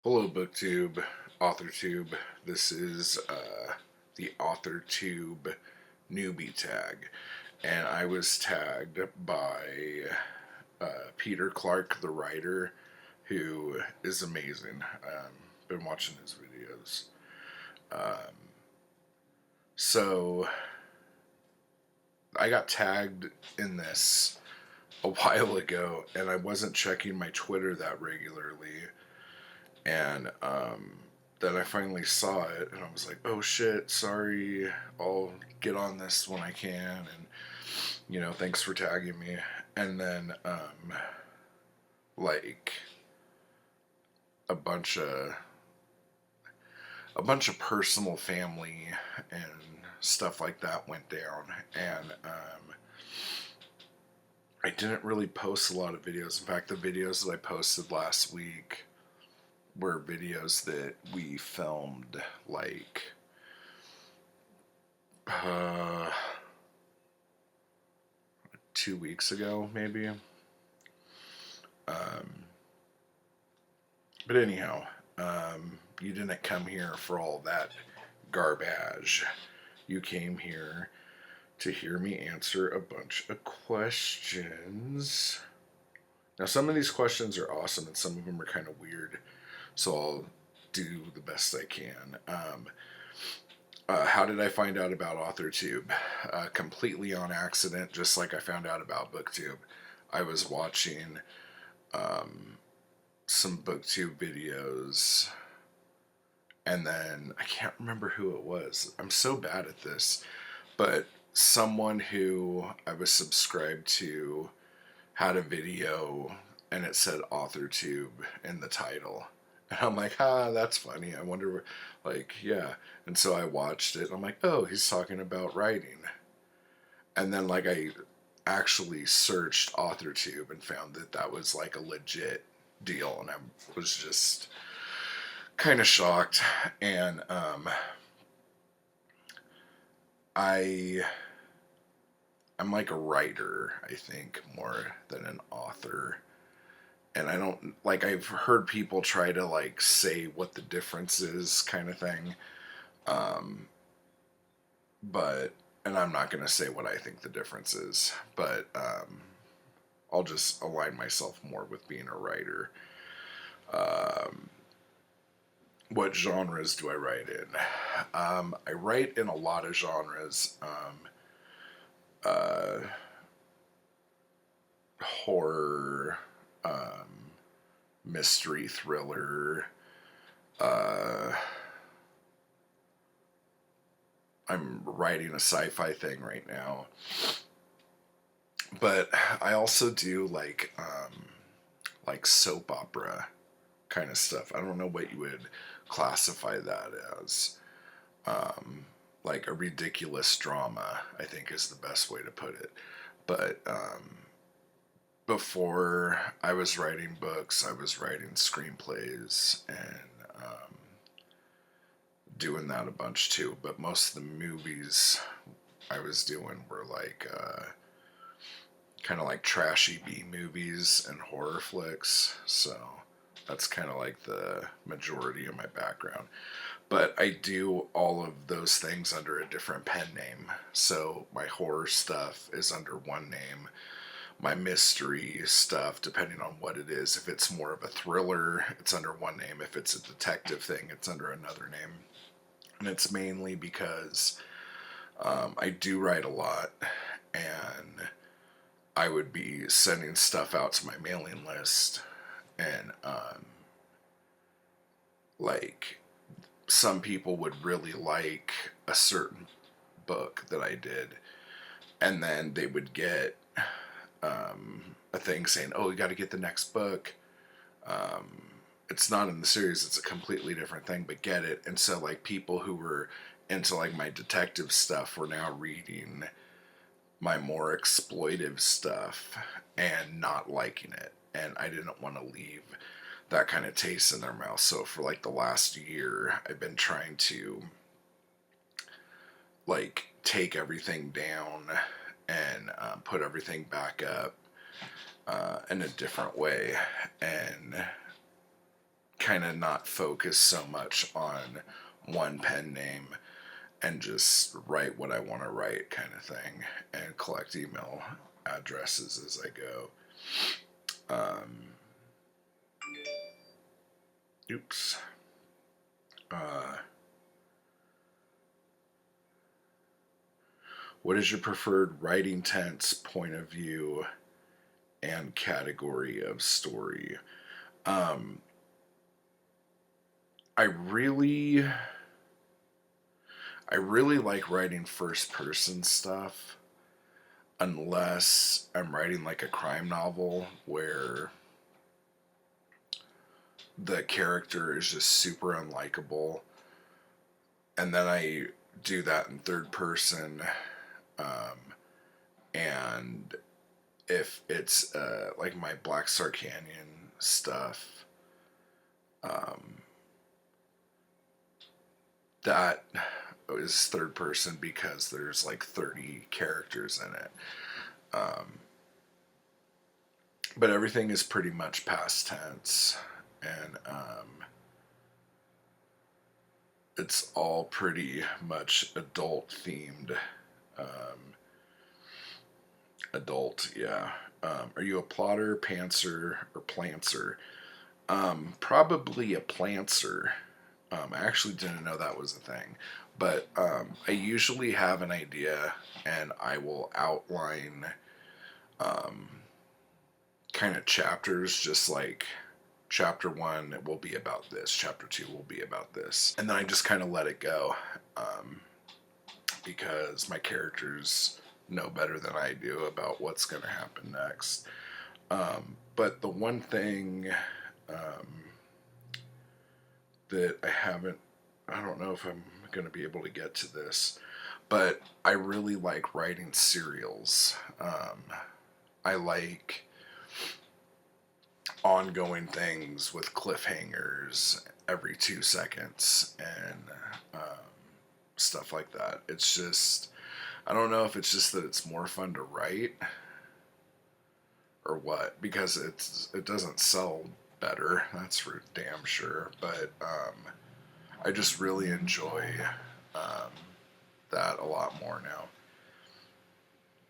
Hello, BookTube, Authortube. This is the Authortube Newbie Tag, and I was tagged by Peter Clark, the writer, who is amazing. Been watching his videos. So I got tagged in this a while ago, and I wasn't checking my Twitter that regularly. And then I finally saw it, and I was like, "Oh shit, sorry. I'll get on this when I can." And thanks for tagging me. And then like a bunch of a bunch of personal family and stuff like that went down, and I didn't really post a lot of videos. In fact, the videos that I posted last week were videos that we filmed like uh, 2 weeks ago, maybe. But anyhow, you didn't come here for all that garbage. You came here to hear me answer a bunch of questions. Now, some of these questions are awesome and some of them are kind of weird, so I'll do the best I can. How did I find out about Authortube? Completely on accident, just like I found out about BookTube. I was watching some BookTube videos, and then I can't remember who it was. I'm so bad at this, but someone who I was subscribed to had a video, and it said Authortube in the title. And I'm like, that's funny. I wonder, like, yeah. And so I watched it, and I'm like, oh, he's talking about writing. And then, like, I actually searched Authortube and found that that was, like, a legit deal. And I was just kind of shocked. And I, I'm like a writer, I think, more than an author. And I don't, like, I've heard people try to, like, say what the difference is, kind of thing. But, and I'm not going to say what I think the difference is, but I'll just align myself more with being a writer. What genres do I write in? I write in a lot of genres. Horror, mystery, thriller. I'm writing a sci-fi thing right now, but I also do like soap opera kind of stuff. I don't know what you would classify that as. Like a ridiculous drama, I think is the best way to put it. But before I was writing books, I was writing screenplays and doing that a bunch too. But most of the movies I was doing were like kind of like trashy B movies and horror flicks. So that's kind of like the majority of my background. But I do all of those things under a different pen name. So my horror stuff is under one name. My mystery stuff, depending on what it is, if it's more of a thriller, it's under one name. If it's a detective thing, it's under another name. And it's mainly because I do write a lot, and I would be sending stuff out to my mailing list, and like some people would really like a certain book that I did, and then they would get a thing saying, "Oh, you got to get the next book." It's not in the series; it's a completely different thing, but get it. And so, like, people who were into like my detective stuff were now reading my more exploitive stuff and not liking it, and I didn't want to leave that kind of taste in their mouth. So for like the last year, I've been trying to like take everything down and put everything back up in a different way, and kind of not focus so much on one pen name and just write what I want to write kind of thing and collect email addresses as I go. Oops. What is your preferred writing tense, point of view, and category of story? I really like writing first person stuff, unless I'm writing like a crime novel where the character is just super unlikable, and then I do that in third person. And if it's like my Black Star Canyon stuff, that is third person because there's like 30 characters in it. But everything is pretty much past tense, and it's all pretty much adult themed. Adult, yeah. Are you a plotter, pantser, or plantser? Probably a plantser. I actually didn't know that was a thing. But I usually have an idea and I will outline kind of chapters, just like chapter 1 will be about this, chapter 2 will be about this. And then I just kind of let it go because my characters know better than I do about what's going to happen next. But the one thing that I don't know if I'm going to be able to get to this, but I really like writing serials. I like ongoing things with cliffhangers every 2 seconds and stuff like that. It's just, I don't know if it's just that it's more fun to write or what, because it doesn't sell better, that's for damn sure, but I just really enjoy that a lot more now.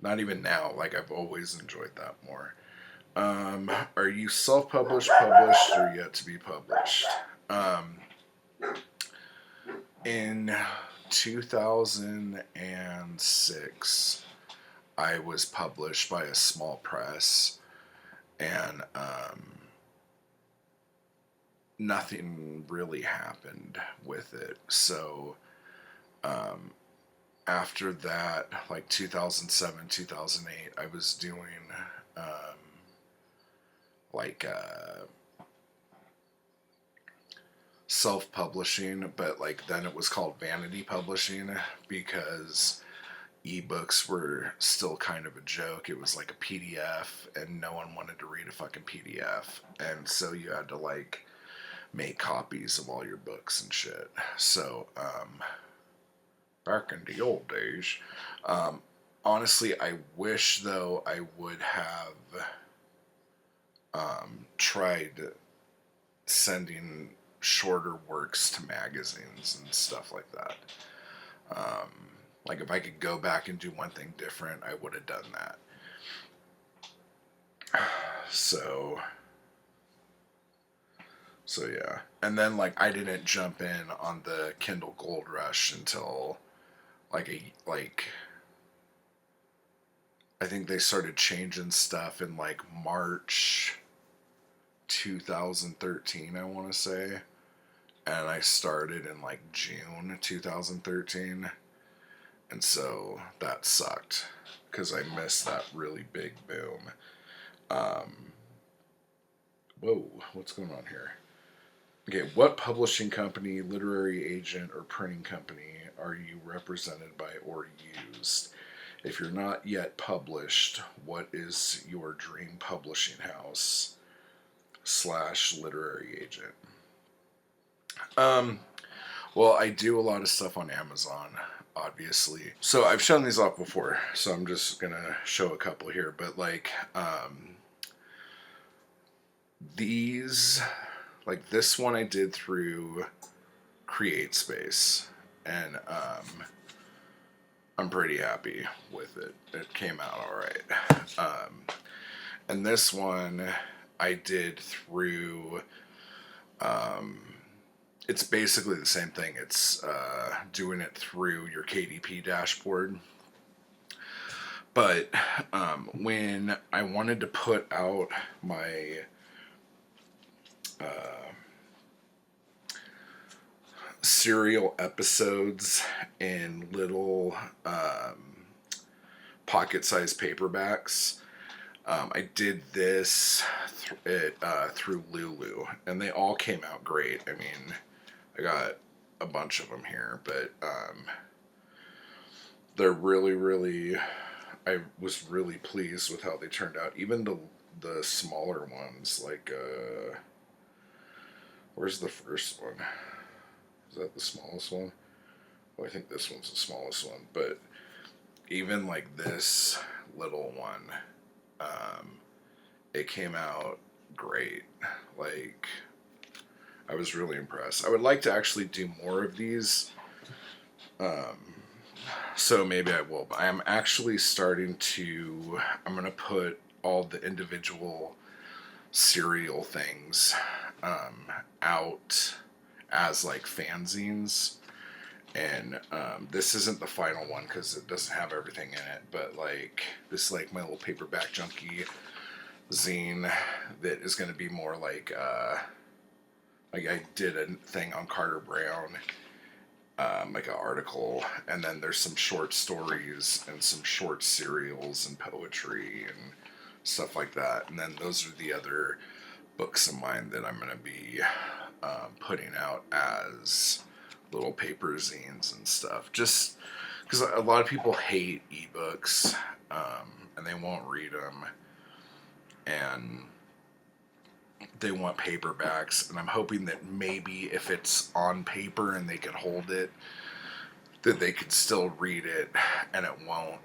Not even now, like I've always enjoyed that more. Are you self-published, published, or yet to be published? In 2006, I was published by a small press, and nothing really happened with it. So after that, like 2007, 2008, I was doing like self-publishing, but like then it was called vanity publishing because ebooks were still kind of a joke. It was like a PDF and no one wanted to read a fucking PDF, and so you had to like make copies of all your books and shit. So back in the old days, honestly, I wish though I would have tried sending shorter works to magazines and stuff like that. Like if I could go back and do one thing different, I would have done that. So yeah. And then like I didn't jump in on the Kindle Gold Rush until like I think they started changing stuff in like March 2013, I want to say. And I started in like June 2013. And so that sucked because I missed that really big boom. Whoa, what's going on here? Okay, what publishing company, literary agent, or printing company are you represented by or used? If you're not yet published, what is your dream publishing house / literary agent? Well, I do a lot of stuff on Amazon, obviously. So I've shown these off before, so I'm just gonna show a couple here. But like, these like this one I did through CreateSpace, and I'm pretty happy with it. It came out all right. And this one I did through. It's basically the same thing. It's doing it through your KDP dashboard. But when I wanted to put out my serial episodes in little pocket-sized paperbacks, I did this through Lulu, and they all came out great. I mean, I got a bunch of them here, but they're really, really. I was really pleased with how they turned out. Even the smaller ones, like where's the first one? Is that the smallest one? Well, I think this one's the smallest one, but even like this little one, it came out great. Like, I was really impressed. I would like to actually do more of these, so maybe I will. But I am actually starting to. I'm gonna put all the individual serial things out as like fanzines. And this isn't the final one because it doesn't have everything in it, but like this, like my little paperback junkie zine that is going to be more like I did a thing on Carter Brown, like an article, and then there's some short stories and some short serials and poetry and stuff like that, and then those are the other books of mine that I'm going to be putting out as little paper zines and stuff, just because a lot of people hate ebooks, and they won't read them, and they want paperbacks, and I'm hoping that maybe if it's on paper and they can hold it, that they could still read it and it won't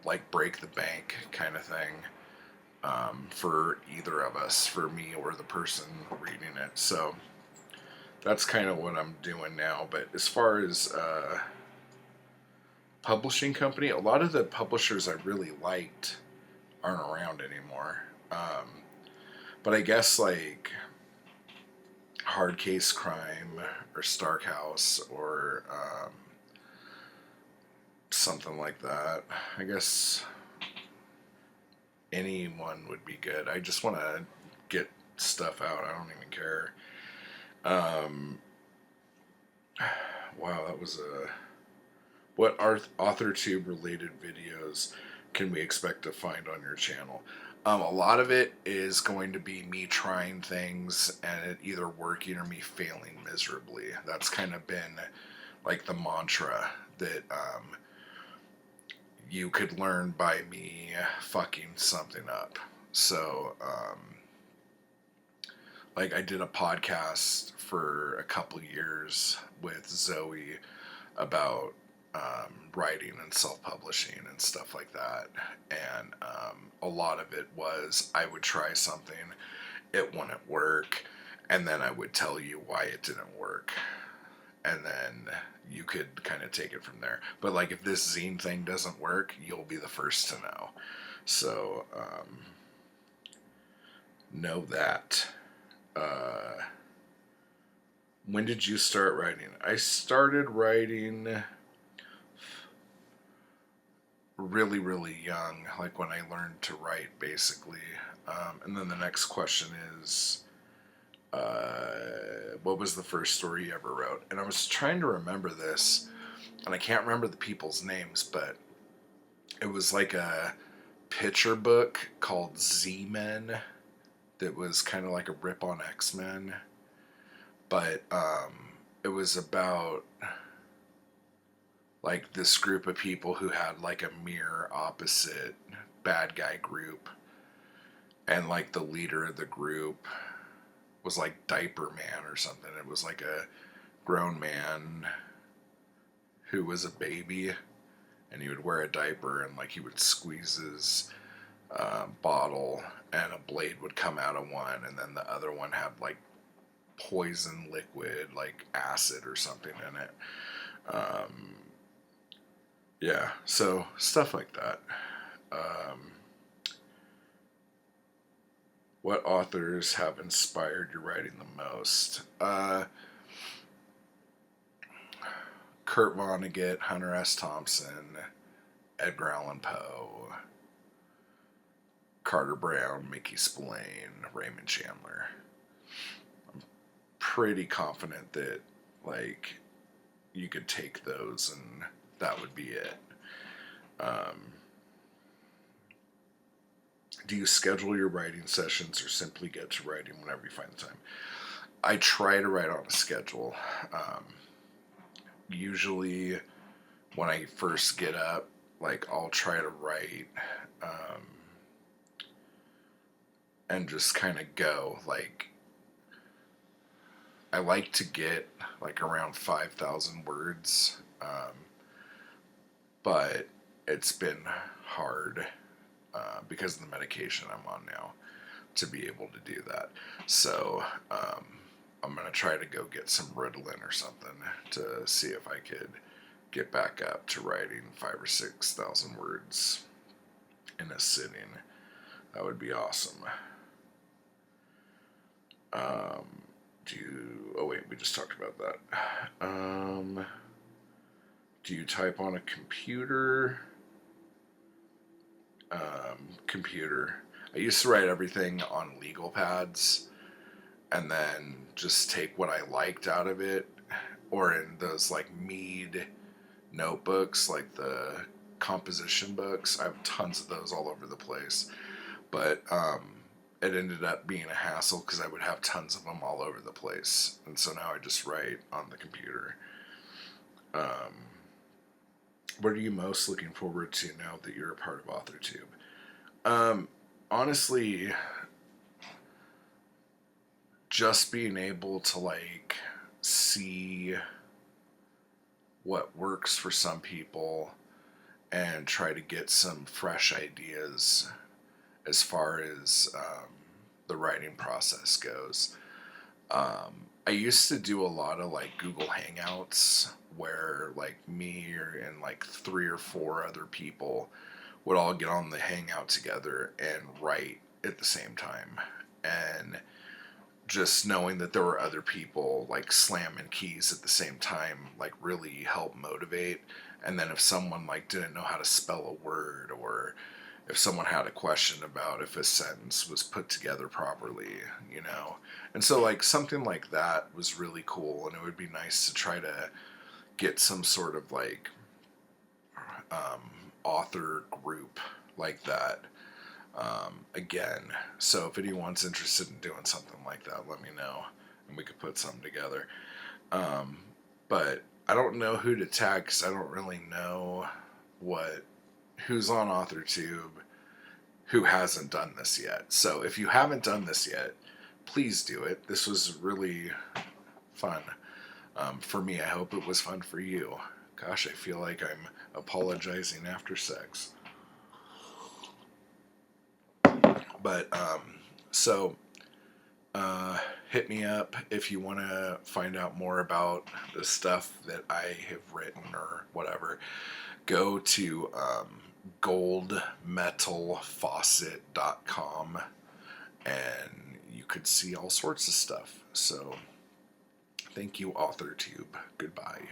like break the bank kind of thing, for either of us, for me or the person reading it. So that's kind of what I'm doing now. But as far as publishing company, a lot of the publishers I really liked aren't around anymore. But I guess like Hard Case Crime or Stark House or something like that. I guess anyone would be good. I just want to get stuff out. I don't even care. Wow, that was a... What Authortube related videos can we expect to find on your channel? A lot of it is going to be me trying things and it either working or me failing miserably. That's kind of been like the mantra that you could learn by me fucking something up. So, like I did a podcast for a couple years with Zoe about writing and self-publishing and stuff like that, and a lot of it was I would try something, it wouldn't work, and then I would tell you why it didn't work, and then you could kind of take it from there. But like if this zine thing doesn't work, you'll be the first to know. So know that. When did you start writing? I started writing really, really young, like when I learned to write, basically. And then the next question is, what was the first story you ever wrote? And I was trying to remember this, and I can't remember the people's names, but it was like a picture book called Z-Men that was kind of like a rip on X-Men, but it was about like this group of people who had like a mirror opposite bad guy group, and like the leader of the group was like Diaper Man or something. It was like a grown man who was a baby, and he would wear a diaper, and like he would squeeze his bottle and a blade would come out of one, and then the other one had like poison liquid, like acid or something in it. Yeah, so stuff like that. What authors have inspired your writing the most? Kurt Vonnegut, Hunter S. Thompson, Edgar Allan Poe, Carter Brown, Mickey Spillane, Raymond Chandler. Pretty confident that, like, you could take those and that would be it. Do you schedule your writing sessions or simply get to writing whenever you find the time? I try to write on a schedule. Usually when I first get up, like, I'll try to write and just kind of go. Like, I like to get like around 5,000 words, but it's been hard because of the medication I'm on now to be able to do that. So I'm going to try to go get some Ritalin or something to see if I could get back up to writing 5,000 or 6,000 words in a sitting. That would be awesome. Oh wait, we just talked about that. Do you type on a computer? Computer. I used to write everything on legal pads and then just take what I liked out of it, or in those like Mead notebooks, like the composition books. I have tons of those all over the place, but it ended up being a hassle because I would have tons of them all over the place, and so now I just write on the computer. What are you most looking forward to now that you're a part of Authortube? Honestly, just being able to like see what works for some people and try to get some fresh ideas as far as the writing process goes. I used to do a lot of like Google Hangouts where like me and like 3 or 4 other people would all get on the Hangout together and write at the same time. And just knowing that there were other people like slamming keys at the same time like really helped motivate. And then if someone like didn't know how to spell a word, or if someone had a question about if a sentence was put together properly, you know. And so like something like that was really cool, and it would be nice to try to get some sort of like author group like that again. So if anyone's interested in doing something like that, let me know and we could put something together. But I don't know who to tag because I don't really know who's on Authortube who hasn't done this yet. So if you haven't done this yet, please do it. This was really fun for me. I hope it was fun for you. Gosh, I feel like I'm apologizing after sex. But so hit me up if you want to find out more about the stuff that I have written or whatever. Go to goldmetalfaucet.com and you could see all sorts of stuff. So thank you, Authortube. Goodbye.